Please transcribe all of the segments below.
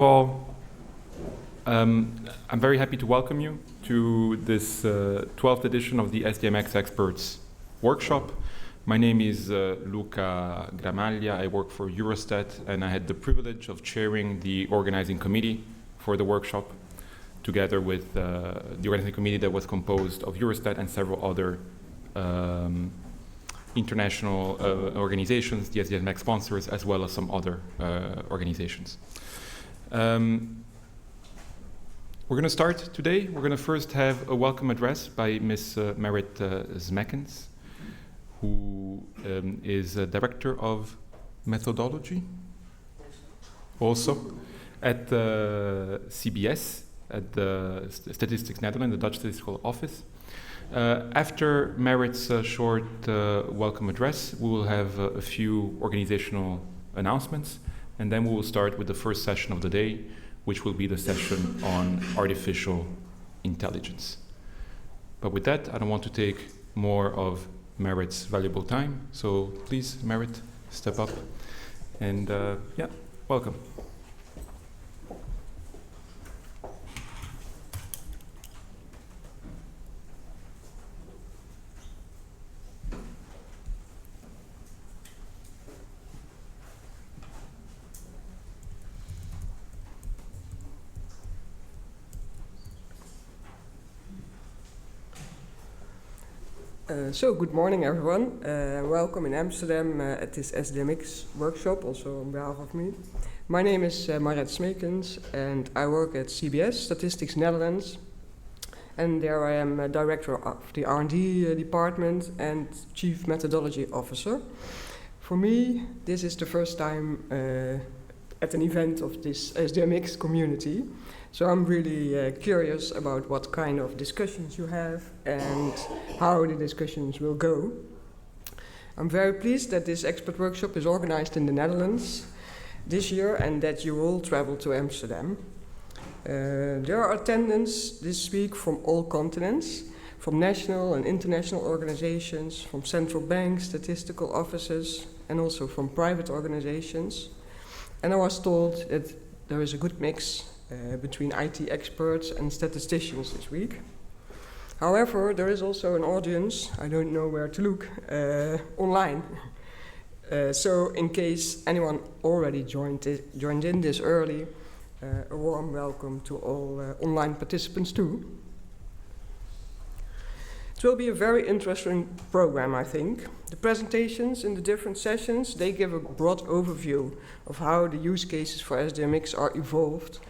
Well, I'm very happy to welcome you to this 12th edition of the SDMX Experts Workshop. My name is Luca Gramaglia. I work for Eurostat, and I had the privilege of chairing the organizing committee for the workshop, together with the organizing committee that was composed of Eurostat and several other international organizations, the SDMX sponsors, as well as some other organizations. We're going to start today. We're going to first have a welcome address by Ms. Marret Smekens, who is Director of Methodology, also at the CBS, at the Statistics Netherlands, the Dutch Statistical Office. After Marret's short welcome address, we will have a few organizational announcements, and then we will start with the first session of the day, which will be the session on artificial intelligence. But with that, I don't want to take more of Marret's valuable time, so please, Marret, step up, and welcome. So good morning, everyone. Welcome in Amsterdam at this SDMX workshop, also on behalf of me. My name is Marret Smekens, and I work at CBS, Statistics Netherlands. And there I am Director of the R&D department and Chief Methodology Officer. For me, this is the first time at an event of this SDMX community. So I'm really curious about what kind of discussions you have and how the discussions will go. I'm very pleased that this expert workshop is organized in the Netherlands this year and that you all travel to Amsterdam. There are attendants this week from all continents, from national and international organizations, from central banks, statistical offices, and also from private organizations. And I was told that there is a good mix between IT experts and statisticians this week. However, there is also an audience, I don't know where to look, online. So in case anyone already joined in this early, a warm welcome to all online participants too. It will be a very interesting program, I think. The presentations in the different sessions, they give a broad overview of how the use cases for SDMX are evolved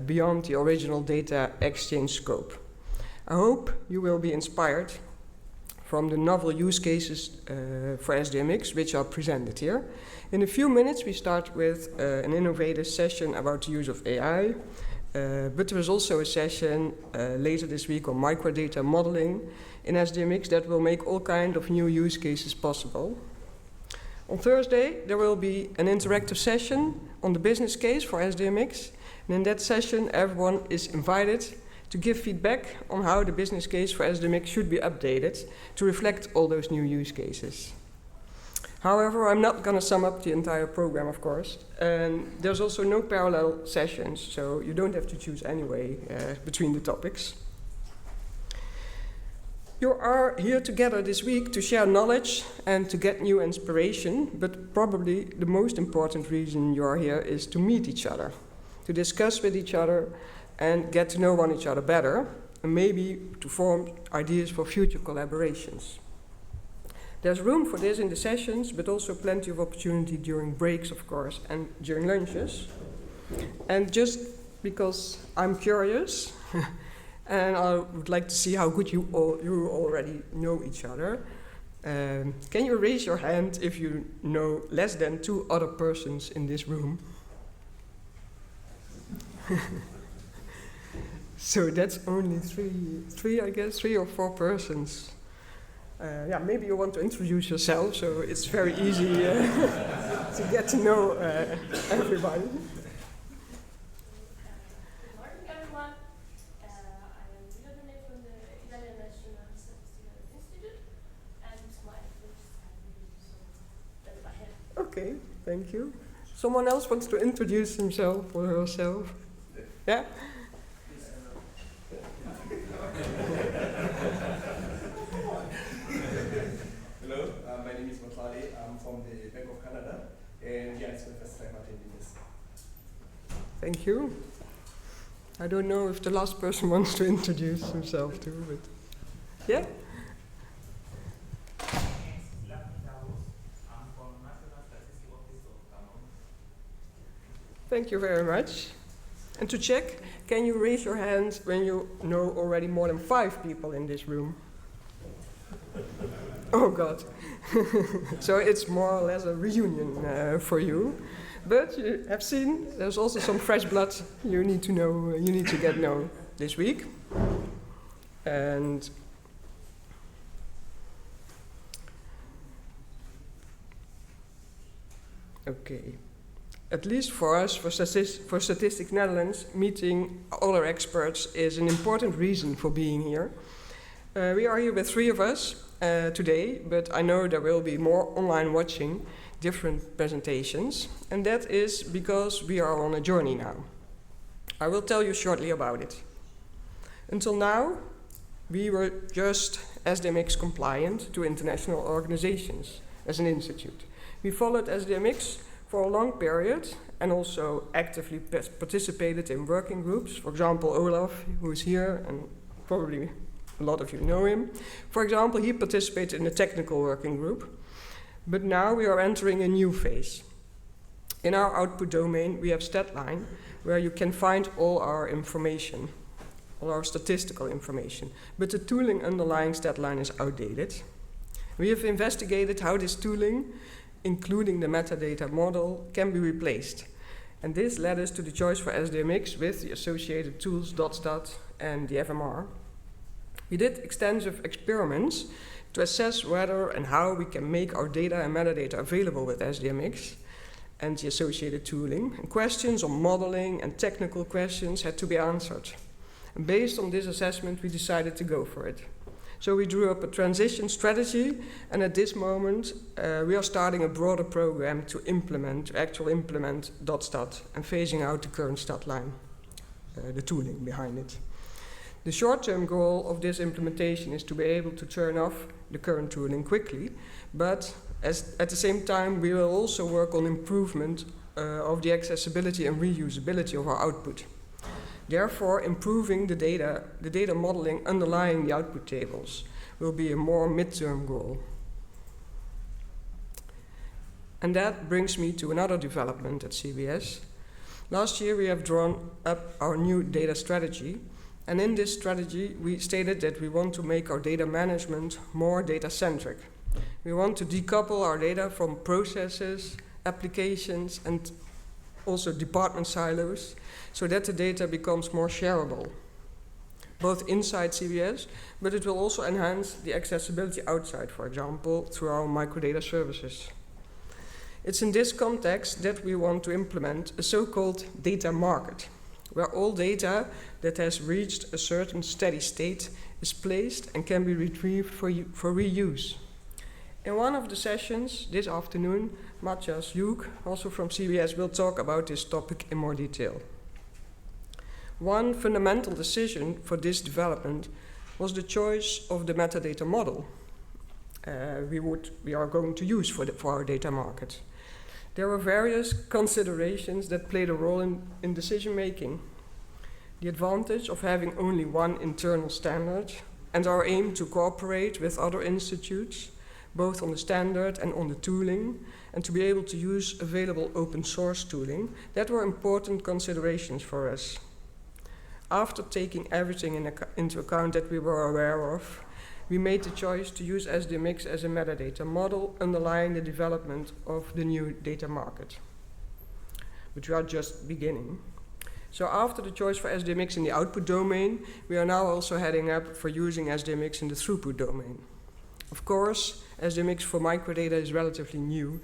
beyond the original data exchange scope. I hope you will be inspired from the novel use cases for SDMX, which are presented here. In a few minutes, we start with an innovative session about the use of AI, but there is also a session later this week on microdata modeling in SDMX that will make all kinds of new use cases possible. On Thursday, there will be an interactive session on the business case for SDMX. And in that session, everyone is invited to give feedback on how the business case for SDMX should be updated to reflect all those new use cases. However, I'm not going to sum up the entire program, of course. And there's also no parallel sessions, so you don't have to choose anyway between the topics. You are here together this week to share knowledge and to get new inspiration, but probably the most important reason you are here is to meet each other, to discuss with each other and get to know each other better, and maybe to form ideas for future collaborations. There's room for this in the sessions, but also plenty of opportunity during breaks, of course, and during lunches. And just because I'm curious, and I would like to see how good you already know each other, can you raise your hand if you know less than 2 other persons in this room? So that's only three, I guess, 3 or 4 persons. Maybe you want to introduce yourself, so it's very easy to get to know everybody. Good morning, everyone. I am Development from the Italian National Statistical Institute, and it's my first time here, so that's my head. Okay, thank you. Someone else wants to introduce himself or herself? Yeah? Hello, my name is Matlali. I'm from the Bank of Canada, and yeah, it's my first time attending this. Thank you. I don't know if the last person wants to introduce himself too, but yeah? Thank you very much. And to check, can you raise your hands when you know already more than 5 people in this room? Oh God. So it's more or less a reunion for you. But you have seen there's also some fresh blood you need to know, you need to get to know this week. And okay. At least for us, for Statistiek Netherlands, meeting other experts is an important reason for being here. We are here with 3 of us today, but I know there will be more online watching different presentations, and that is because we are on a journey now. I will tell you shortly about it. Until now, we were just SDMX compliant to international organizations as an institute. We followed SDMX for a long period and also actively participated in working groups. For example, Olaf, who is here, and probably a lot of you know him. For example, he participated in a technical working group. But now we are entering a new phase. In our output domain, we have Statline, where you can find all our information, all our statistical information. But the tooling underlying Statline is outdated. We have investigated how this tooling, including the metadata model, can be replaced. And this led us to the choice for SDMX with the associated tools .stat and the FMR. We did extensive experiments to assess whether and how we can make our data and metadata available with SDMX and the associated tooling. And questions on modeling and technical questions had to be answered. And based on this assessment, we decided to go for it. So we drew up a transition strategy, and at this moment, we are starting a broader program to actually implement .stat and phasing out the current Statline, the tooling behind it. The short-term goal of this implementation is to be able to turn off the current tooling quickly, but at the same time we will also work on improvement of the accessibility and reusability of our output. Therefore, improving the data modeling underlying the output tables will be a more mid-term goal. And that brings me to another development at CBS. Last year we have drawn up our new data strategy. And in this strategy, we stated that we want to make our data management more data-centric. We want to decouple our data from processes, applications, and also department silos, so that the data becomes more shareable, both inside CBS, but it will also enhance the accessibility outside, for example, through our microdata services. It's in this context that we want to implement a so-called data market, where all data that has reached a certain steady state is placed and can be retrieved for reuse. In one of the sessions this afternoon, Matthias Juk, also from CBS, will talk about this topic in more detail. One fundamental decision for this development was the choice of the metadata model we are going to use for our data market. There were various considerations that played a role in decision making. The advantage of having only one internal standard and our aim to cooperate with other institutes, both on the standard and on the tooling, and to be able to use available open source tooling, that were important considerations for us. After taking everything into account that we were aware of, we made the choice to use SDMX as a metadata model underlying the development of the new data market, which we are just beginning. So after the choice for SDMX in the output domain, we are now also heading up for using SDMX in the throughput domain. Of course, SDMX for microdata is relatively new,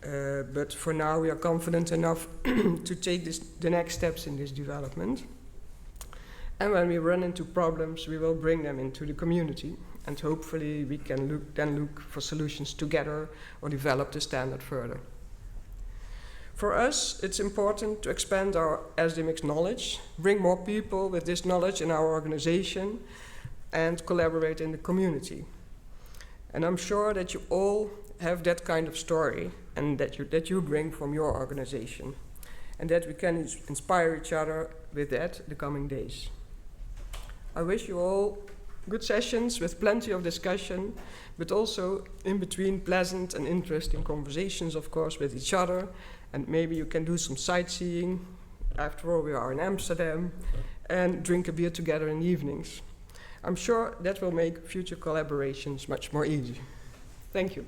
but for now we are confident enough to take the next steps in this development. And when we run into problems, we will bring them into the community, and hopefully we can look for solutions together or develop the standard further. For us, it's important to expand our SDMX knowledge, bring more people with this knowledge in our organization, and collaborate in the community. And I'm sure that you all have that kind of story and that you bring from your organization, and that we can inspire each other with that the coming days. I wish you all good sessions with plenty of discussion, but also in between pleasant and interesting conversations, of course, with each other, and maybe you can do some sightseeing. After all, we are in Amsterdam, and drink a beer together in the evenings. I'm sure that will make future collaborations much more easy. Thank you.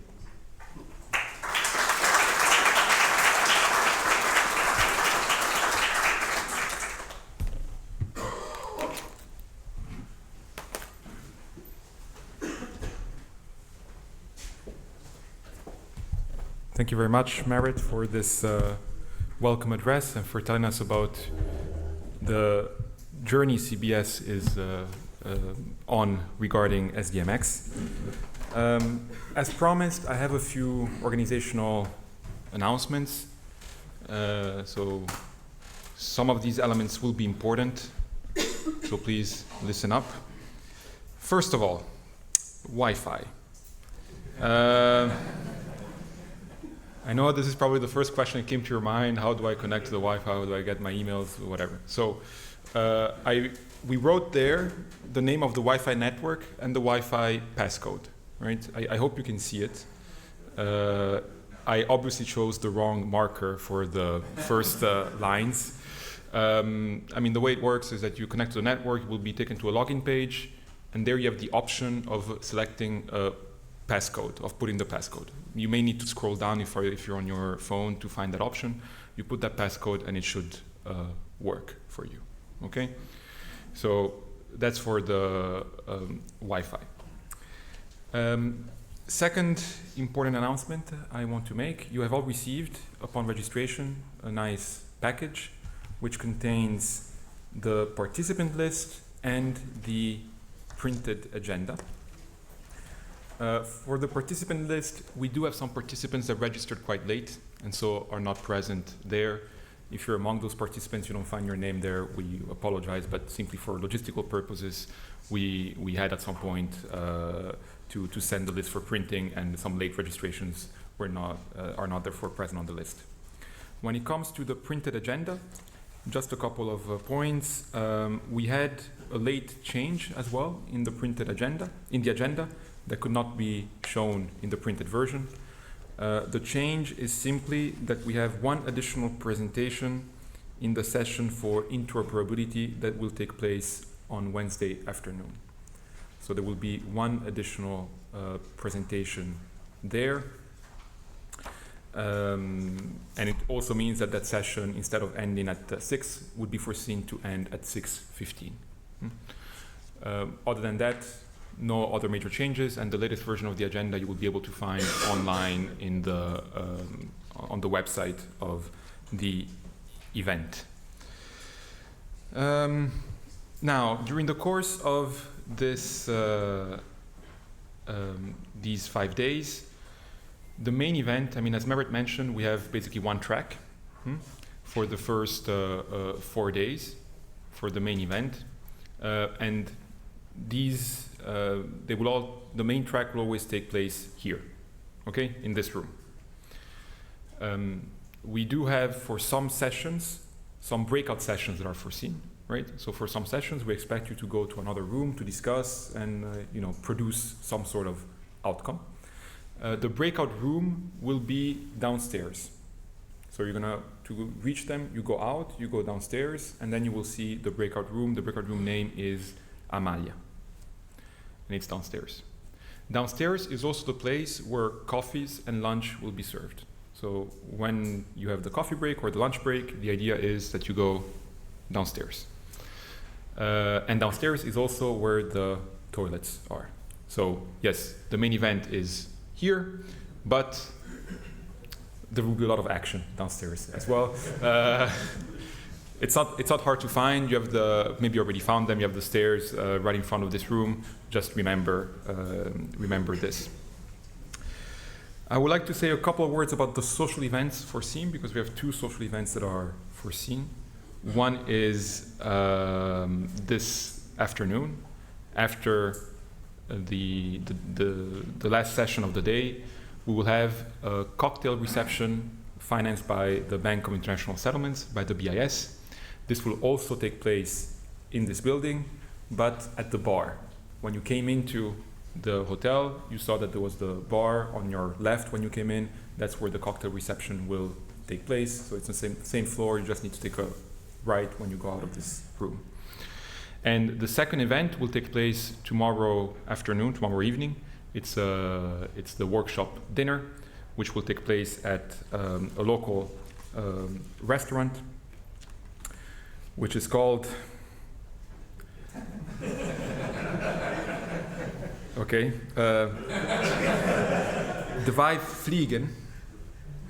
Thank you very much, Marret, for this welcome address and for telling us about the journey CBS is on regarding SDMX. As promised, I have a few organizational announcements. So some of these elements will be important, so please listen up. First of all, Wi-Fi. I know this is probably the first question that came to your mind. How do I connect to the Wi-Fi? How do I get my emails? Whatever. So we wrote there the name of the Wi-Fi network and the Wi-Fi passcode. Right? I hope you can see it. I obviously chose the wrong marker for the first lines. I mean, the way it works is that you connect to the network, you will be taken to a login page, and there you have the option of selecting a passcode, of putting the passcode. You may need to scroll down if you're on your phone to find that option. You put that passcode and it should work for you, okay? So that's for the Wi-Fi. Second important announcement I want to make, you have all received, upon registration, a nice package which contains the participant list and the printed agenda. For the participant list, we do have some participants that registered quite late and so are not present there. If you're among those participants, you don't find your name there, we apologize, but simply for logistical purposes, we had at some point to send the list for printing, and some late registrations are not therefore present on the list. When it comes to the printed agenda, just a couple of points. We had a late change as well in the printed agenda, that could not be shown in the printed version. The change is simply that we have one additional presentation in the session for interoperability that will take place on Wednesday afternoon. So there will be one additional presentation there. And it also means that session, instead of ending at 6, would be foreseen to end at 6:15. Other than that, no other major changes, and the latest version of the agenda you will be able to find online in the on the website of the event. Now, during the course of this these 5 days, the main event, I mean, as Marret mentioned, we have basically one track for the first 4 days for the main event, and these the main track will always take place here, okay, in this room. We do have, for some sessions, some breakout sessions that are foreseen, right? So for some sessions, we expect you to go to another room to discuss and produce some sort of outcome. The breakout room will be downstairs. So you're gonna, to reach them, you go out, you go downstairs, and then you will see the breakout room. The breakout room name is Amalia, and it's downstairs. Downstairs is also the place where coffees and lunch will be served. So when you have the coffee break or the lunch break, the idea is that you go downstairs. And downstairs is also where the toilets are. So yes, the main event is here, but there will be a lot of action downstairs as well. It's not hard to find. You have maybe you already found them. You have the stairs right in front of this room. Just remember this. I would like to say a couple of words about the social events foreseen, because we have 2 social events that are foreseen. One is this afternoon, after the last session of the day. We will have a cocktail reception financed by the Bank of International Settlements, by the BIS. This will also take place in this building, but at the bar. When you came into the hotel, you saw that there was the bar on your left when you came in. That's where the cocktail reception will take place. So it's the same floor. You just need to take a right when you go out of this room. And the second event will take place tomorrow afternoon, tomorrow evening. It's the workshop dinner, which will take place at a local restaurant, which is called okay, the Vijf Vliegen.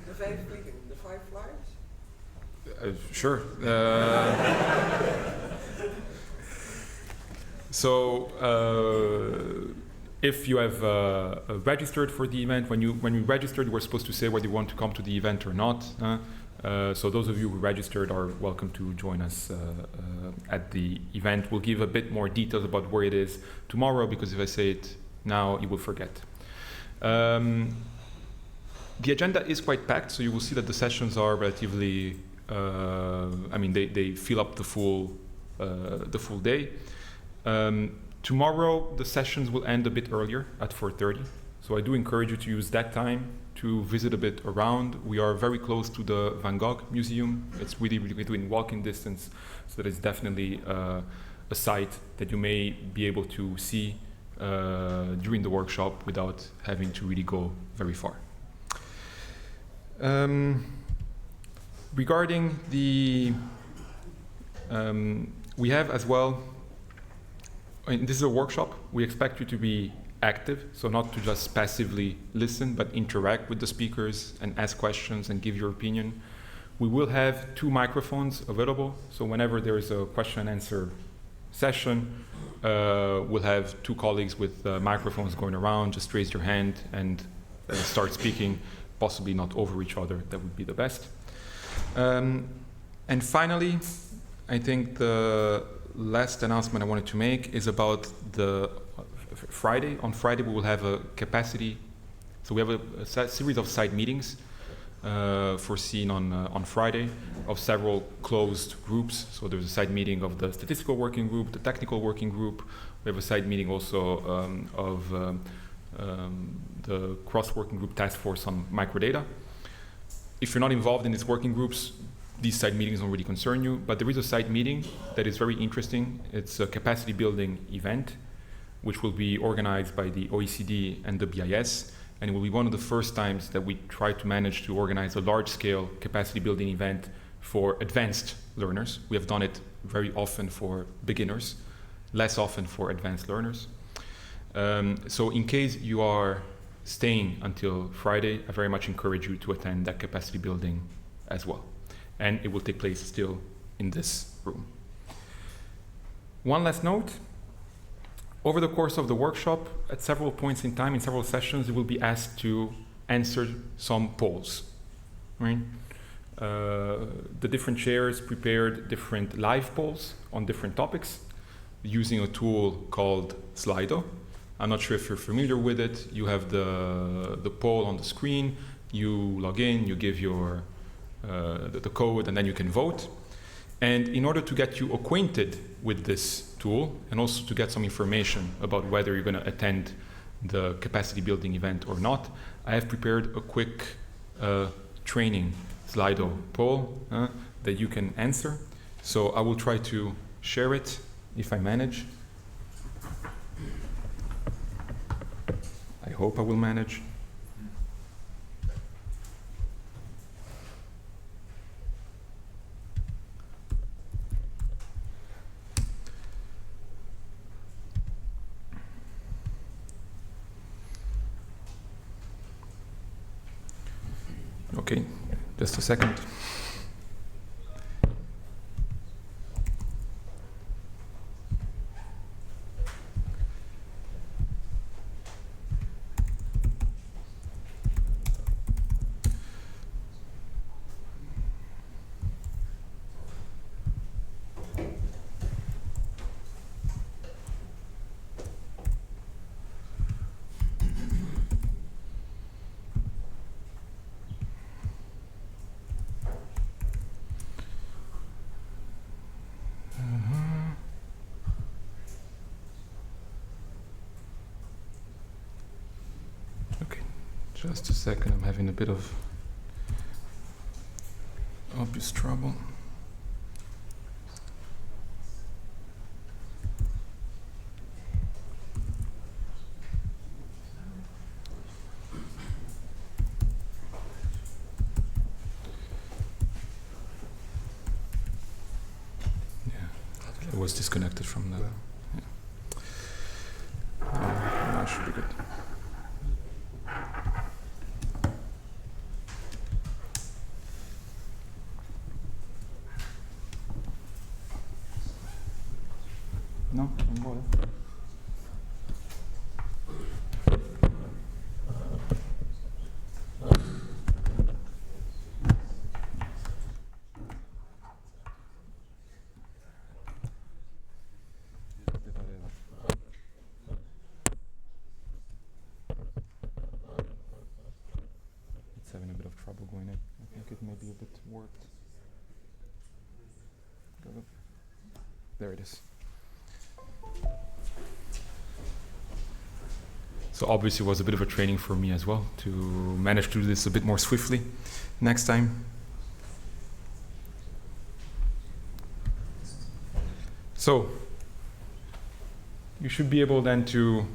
The 5 Vliegen, the 5 flyers? Sure. So if you have registered for the event, when you registered, you were supposed to say whether you want to come to the event or not. So those of you who registered are welcome to join us at the event. We'll give a bit more details about where it is tomorrow, because if I say it now, you will forget. The agenda is quite packed, so you will see that the sessions are relatively, they fill up the full day. Tomorrow, the sessions will end a bit earlier at 4:30. So I do encourage you to use that time to visit a bit around. We are very close to the Van Gogh Museum. It's really within walking distance, so that is definitely a site that you may be able to see during the workshop without having to really go very far. Regarding the, we have as well, this is a workshop. We expect you to be active, so not to just passively listen, but interact with the speakers and ask questions and give your opinion. We will have 2 microphones available, so whenever there is a question and answer session, we'll have 2 colleagues with microphones going around. Just raise your hand and start speaking, possibly not over each other. That would be the best. And finally, I think the last announcement I wanted to make is about the Friday. On Friday, we will have a capacity. So we have a series of side meetings foreseen on Friday of several closed groups. So there's a side meeting of the statistical working group, the technical working group. We have a side meeting also of the cross-working group task force on microdata. If you're not involved in these working groups, these side meetings don't really concern you, but there is a side meeting that is very interesting. It's a capacity building event, which will be organized by the OECD and the BIS, and it will be one of the first times that we try to manage to organize a large-scale capacity building event for advanced learners. We have done it very often for beginners, less often for advanced learners. So in case you are staying until Friday, I very much encourage you to attend that capacity building as well. And it will take place still in this room. One last note. Over the course of the workshop, at several points in time, in several sessions, you will be asked to answer some polls. Right? The different chairs prepared different live polls on different topics using a tool called Slido. I'm not sure if you're familiar with it. You have the poll on the screen. You log in, you give your the code, and then you can vote. And in order to get you acquainted with this tool and also to get some information about whether you're going to attend the capacity building event or not, I have prepared a quick training Slido poll that you can answer. So I will try to share it if I manage. I hope I will manage. Okay, just a second. Just a second, I'm having a bit of obvious trouble. It was disconnected from the. Yeah. Now it should be good. No, I'm good. It's having a bit of trouble going in. I think it may be a bit warped. There it is. So obviously it was a bit of a training for me as well to manage to do this a bit more swiftly next time. So you should be able then to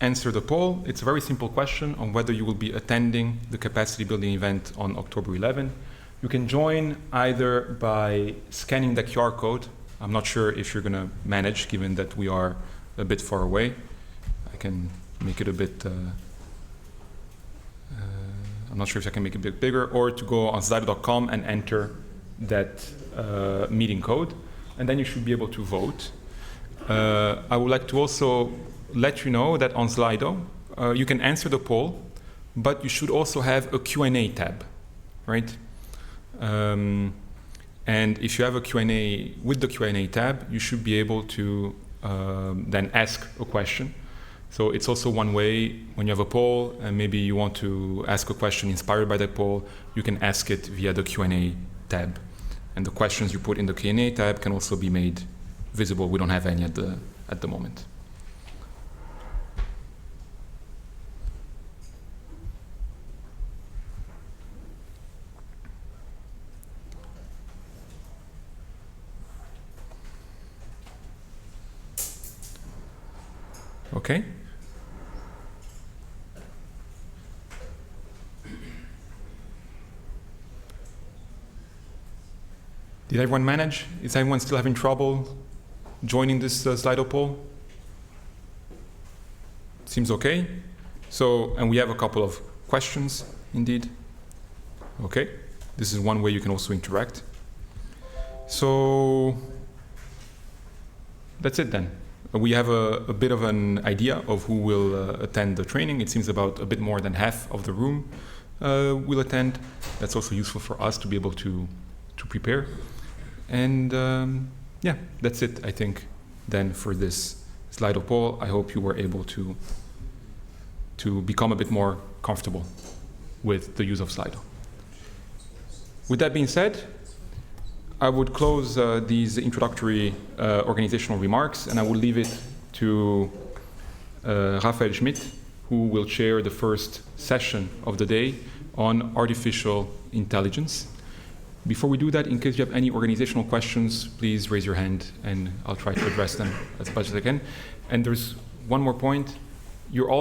answer the poll. It's a very simple question on whether you will be attending the capacity building event on October 11. You can join either by scanning the QR code. I'm not sure if you're going to manage, given that we are a bit far away. I can make it a bit, I'm not sure if I can make it a bit bigger, or to go on Slido.com and enter that meeting code, and then you should be able to vote. I would like to also let you know that on Slido, you can answer the poll, but you should also have a Q&A tab, right? And if you have a Q&A, with the Q&A tab, you should be able to then ask a question. So it's also one way, when you have a poll and maybe you want to ask a question inspired by that poll, you can ask it via the Q&A tab. And the questions you put in the Q&A tab can also be made visible. We don't have any at the moment. Okay. Did everyone manage? Is anyone still having trouble joining this Slido poll? Seems okay. So, and we have a couple of questions, indeed. Okay. This is one way you can also interact. So, that's it then. We have a bit of an idea of who will attend the training. It seems about a bit more than half of the room will attend. That's also useful for us to be able to prepare. And yeah, that's it, I think, then for this Slido poll. I hope you were able to become a bit more comfortable with the use of Slido. With that being said, I would close these introductory organizational remarks, and I will leave it to Raphael Schmidt, who will chair the first session of the day on artificial intelligence. Before we do that, in case you have any organizational questions, please raise your hand and I'll try to address them as much as I can. And there's one more point. You're all